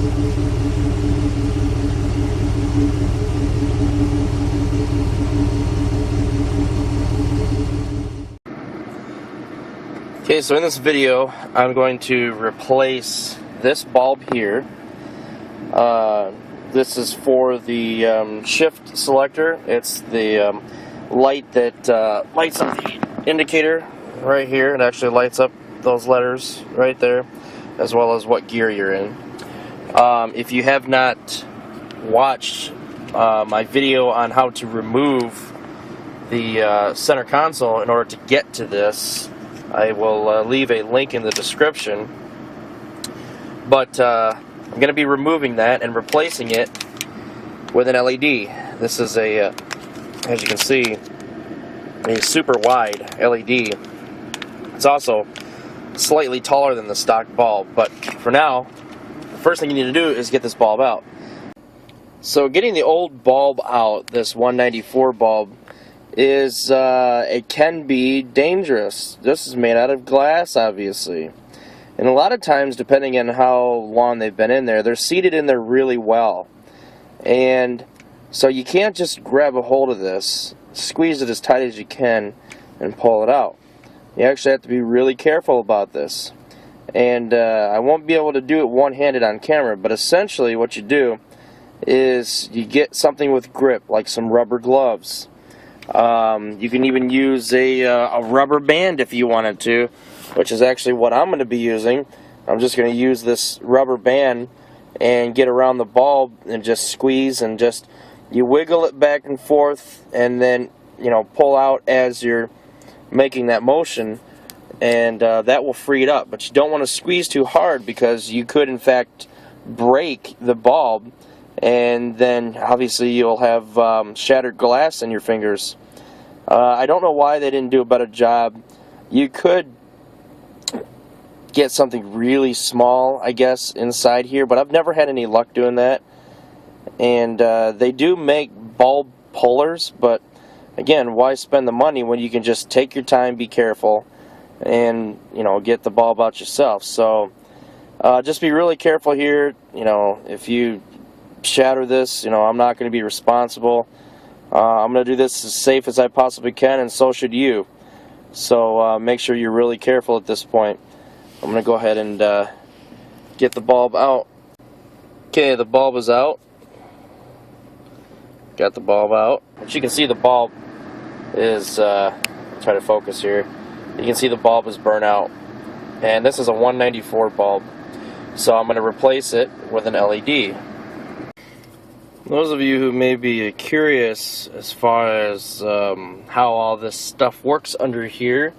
Okay, so in this video, I'm going to replace this bulb here. This is for the shift selector. It's the light that lights up the indicator right here. It actually lights up those letters right there, as well as what gear you're in. If you have not watched my video on how to remove the center console in order to get to this, I will leave a link in the description. But I'm going to be removing that and replacing it with an LED. This is a, as you can see, a super wide LED. It's also slightly taller than the stock bulb, but for now, the first thing you need to do is get this bulb out. So getting the old bulb out, this 194 bulb, is it can be dangerous. This is made out of glass, obviously, and a lot of times, depending on how long they've been in there, they're seated in there really well, and so you can't just grab a hold of this, squeeze it as tight as you can, and pull it out. You actually have to be really careful about this, and I won't be able to do it one-handed on camera, but essentially what you do is you get something with grip, like some rubber gloves. You can even use a rubber band if you wanted to, which is actually what I'm going to be using. I'm just going to use this rubber band and get around the bulb and just squeeze, and just you wiggle it back and forth, and then pull out as you're making that motion, and that will free it up. But you don't want to squeeze too hard, because you could in fact break the bulb, and then obviously you'll have shattered glass in your fingers. I don't know why they didn't do a better job. You could get something really small, I guess, inside here, but I've never had any luck doing that. And they do make bulb pullers, but again, why spend the money when you can just take your time, be careful, and get the bulb out yourself. So just be really careful here. If you shatter this, I'm not going to be responsible. I'm going to do this as safe as I possibly can, and so should you. So make sure you're really careful at this point. I'm going to go ahead and get the bulb out. Okay, the bulb is out. Got the bulb out. As you can see, the bulb is, try to focus here. You can see the bulb is burnt out. And this is a 194 bulb. So I'm going to replace it with an LED. Those of you who may be curious as far as how all this stuff works under here,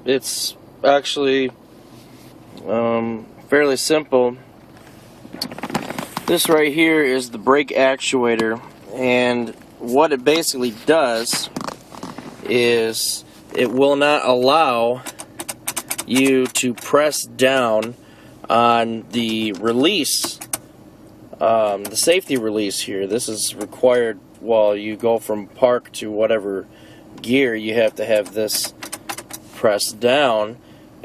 it's actually fairly simple. This right here is the brake actuator, and what it basically does is it will not allow you to press down on the release, the safety release here. This is required while you go from park to whatever gear. You have to have this pressed down,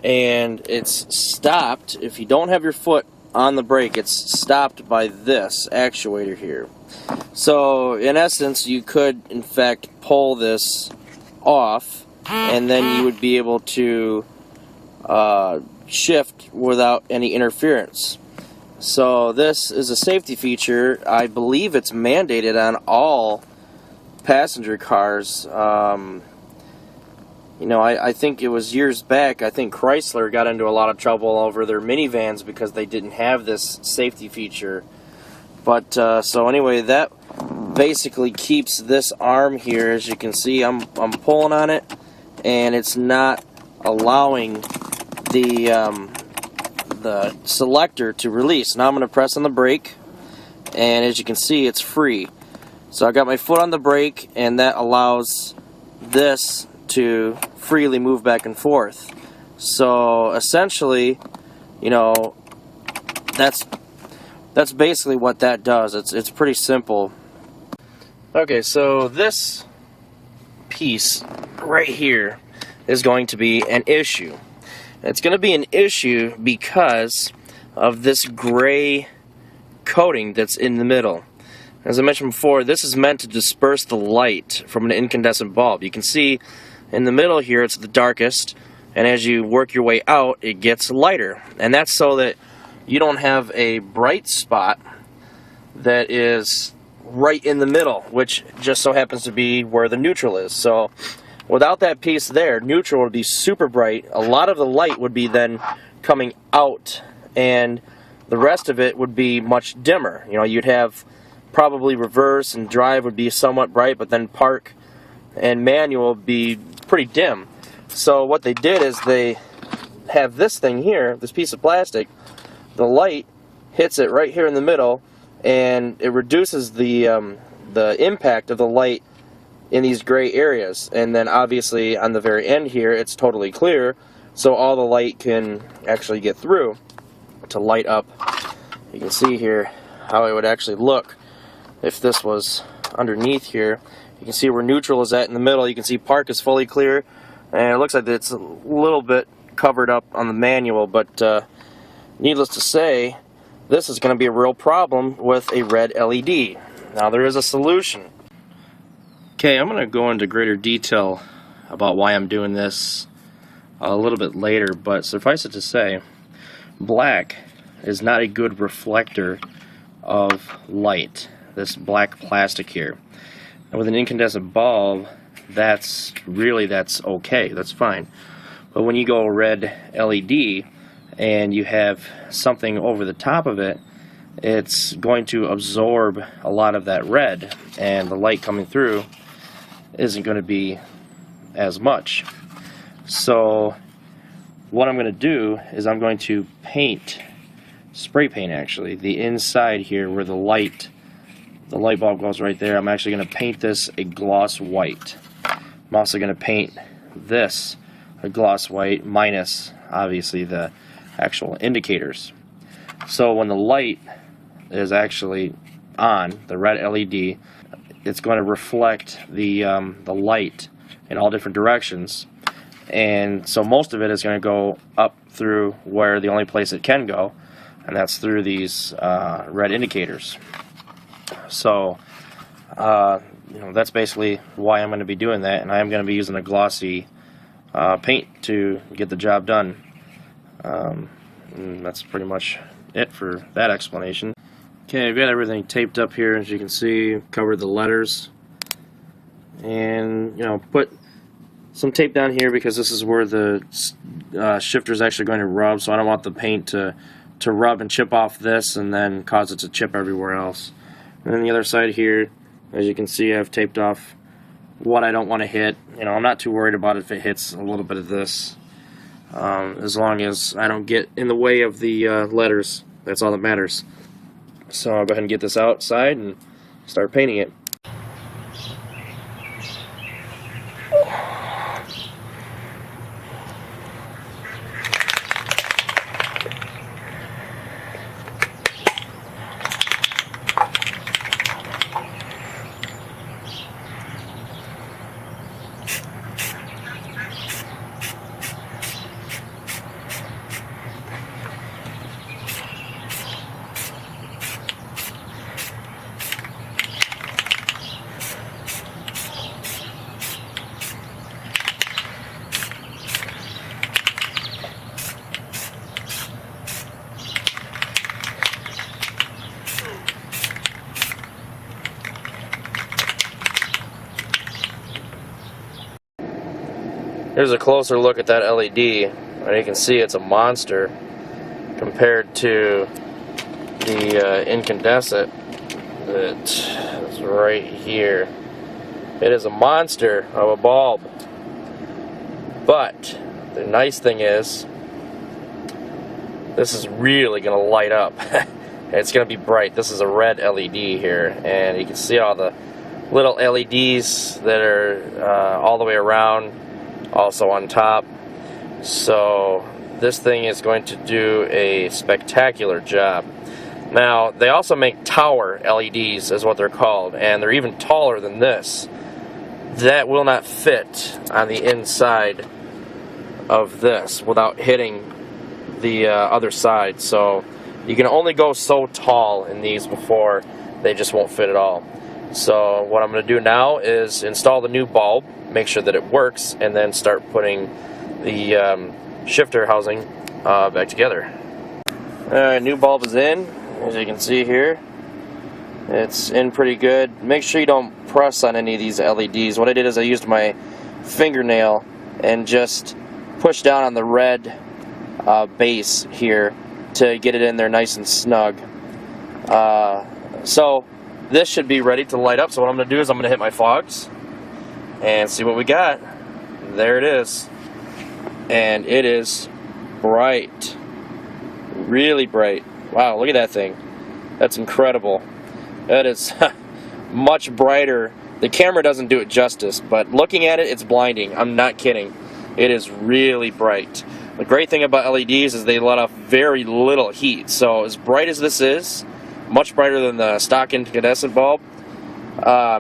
and it's stopped. If you don't have your foot on the brake, it's stopped by this actuator here. So in essence, you could in fact pull this off, and then you would be able to shift without any interference. So this is a safety feature. I believe it's mandated on all passenger cars. I think it was years back, I think Chrysler got into a lot of trouble over their minivans because they didn't have this safety feature. But so anyway, that basically keeps this arm here. As you can see, I'm pulling on it, and it's not allowing the selector to release. Now I'm going to press on the brake, and as you can see, it's free. So I got my foot on the brake, and that allows this to freely move back and forth. So essentially, that's basically what that does. It's pretty simple. Okay, so this piece right here is going to be an issue. It's going to be an issue because of this gray coating that's in the middle. As I mentioned before, this is meant to disperse the light from an incandescent bulb. You can see in the middle here it's the darkest, and as you work your way out it gets lighter. And that's so that you don't have a bright spot that is right in the middle, which just so happens to be where the neutral is. So without that piece there, neutral would be super bright. A lot of the light would be then coming out, and the rest of it would be much dimmer. You know, you'd have probably reverse and drive would be somewhat bright, but then park and manual would be pretty dim. So what they did is they have this thing here, this piece of plastic, the light hits it right here in the middle, and it reduces the impact of the light in these gray areas. And then obviously on the very end here it's totally clear, so all the light can actually get through to light up. You can see here how it would actually look if this was underneath here. You can see where neutral is at in the middle. You can see park is fully clear, and it looks like it's a little bit covered up on the manual, but needless to say, this is going to be a real problem with a red LED. Now there is a solution. Okay, I'm going to go into greater detail about why I'm doing this a little bit later, but suffice it to say, black is not a good reflector of light, this black plastic here. And with an incandescent bulb, that's okay, that's fine. But when you go red LED and you have something over the top of it, it's going to absorb a lot of that red, and the light coming through isn't going to be as much. So what I'm going to do is I'm going to spray paint actually, the inside here where the light bulb goes right there. I'm actually going to paint this a gloss white. I'm also going to paint this a gloss white, minus obviously the actual indicators. So when the light is actually on, the red LED, it's going to reflect the light in all different directions, and so most of it is going to go up through where the only place it can go, and that's through these red indicators. So you know, that's basically why I'm going to be doing that, and I am going to be using a glossy paint to get the job done. And that's pretty much it for that explanation. Okay, I've got everything taped up here, as you can see, covered the letters, and you know, put some tape down here because this is where the shifter is actually going to rub, so I don't want the paint to rub and chip off this and then cause it to chip everywhere else. And then the other side here, as you can see, I've taped off what I don't want to hit. You know, I'm not too worried about if it hits a little bit of this, as long as I don't get in the way of the letters. That's all that matters. So I'll go ahead and get this outside and start painting it. Here's a closer look at that LED, and you can see it's a monster compared to the incandescent that is right here. It is a monster of a bulb, but the nice thing is this is really going to light up. It's going to be bright. This is a red LED here, and you can see all the little LEDs that are all the way around, also on top. So this thing is going to do a spectacular job. Now they also make tower LEDs is what they're called, and they're even taller than this. That will not fit on the inside of this without hitting the other side. So you can only go so tall in these before they just won't fit at all. So what I'm going to do now is install the new bulb, make sure that it works, and then start putting the shifter housing back together. Alright, new bulb is in, as you can see here. It's in pretty good. Make sure you don't press on any of these LEDs. What I did is I used my fingernail and just pushed down on the red base here to get it in there nice and snug. So this should be ready to light up. So what I'm going to do is I'm going to hit my fogs and see what we got. There it is. And it is bright. Really bright. Wow, look at that thing. That's incredible. That is much brighter. The camera doesn't do it justice, but looking at it, it's blinding. I'm not kidding. It is really bright. The great thing about LEDs is they let off very little heat. So as bright as this is, much brighter than the stock incandescent bulb,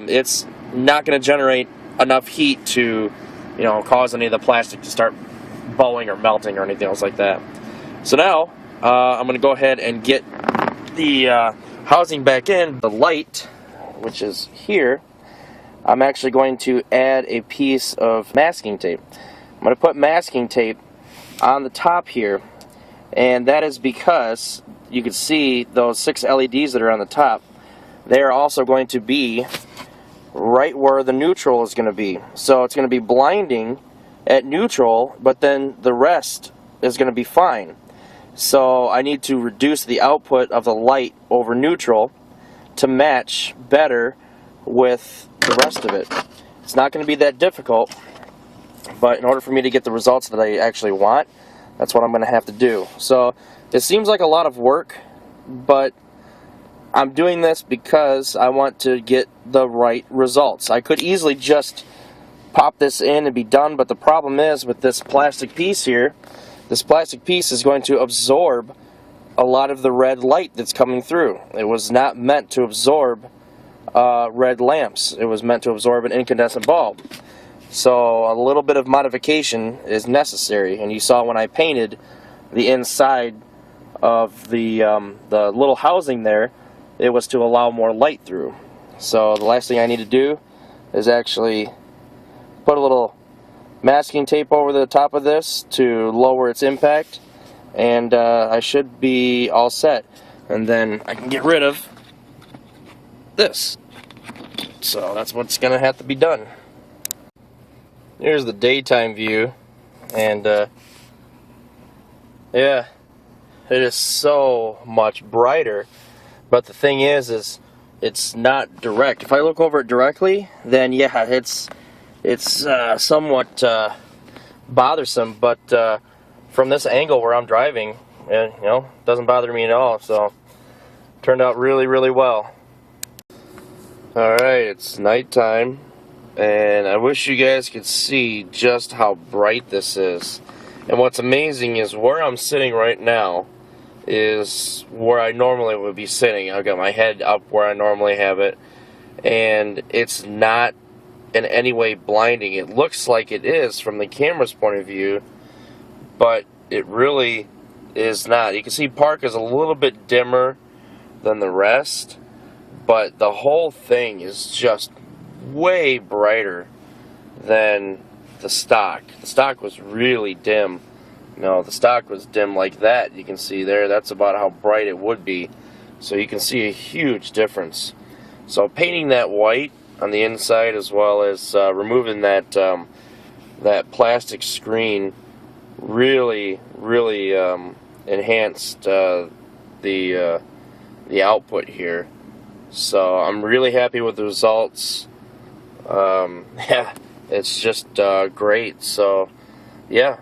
it's not going to generate enough heat to, cause any of the plastic to start bowing or melting or anything else like that. So now I'm going to go ahead and get the housing back in. The light, which is here, I'm actually going to add a piece of masking tape. I'm going to put masking tape on the top here, and that is because you can see those 6 LEDs that are on the top. They're also going to be right where the neutral is going to be. So it's going to be blinding at neutral, but then the rest is going to be fine. So I need to reduce the output of the light over neutral to match better with the rest of it. It's not going to be that difficult, but in order for me to get the results that I actually want, that's what I'm going to have to do. So it seems like a lot of work, but I'm doing this because I want to get the right results. I could easily just pop this in and be done, but the problem is with this plastic piece here, this plastic piece is going to absorb a lot of the red light that's coming through. It was not meant to absorb red lamps. It was meant to absorb an incandescent bulb. So a little bit of modification is necessary, and you saw when I painted the inside of the little housing there, it was to allow more light through. So the last thing I need to do is actually put a little masking tape over the top of this to lower its impact, and I should be all set. And then I can get rid of this. So that's what's going to have to be done. Here's the daytime view, and yeah, it is so much brighter. But the thing is it's not direct. If I look over it directly, then yeah, it's somewhat bothersome. But from this angle where I'm driving, it doesn't bother me at all. So it turned out really, really well. All right, it's nighttime, and I wish you guys could see just how bright this is. And what's amazing is where I'm sitting right now is where I normally would be sitting. I've got my head up where I normally have it, and it's not in any way blinding. It looks like it is from the camera's point of view, but it really is not. You can see Park is a little bit dimmer than the rest, but the whole thing is just way brighter than the stock. The stock was really dim. No, the stock was dim like that. You can see there, that's about how bright it would be. So you can see a huge difference. So painting that white on the inside, as well as removing that that plastic screen, really enhanced the output here. So I'm really happy with the results. Yeah, it's just great. So yeah,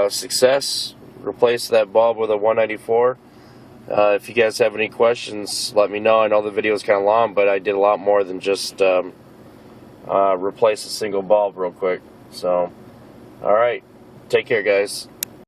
success. Replace that bulb with a 194. If you guys have any questions, let me know. I know the video is kind of long, but I did a lot more than just replace a single bulb real quick. So, alright, take care guys.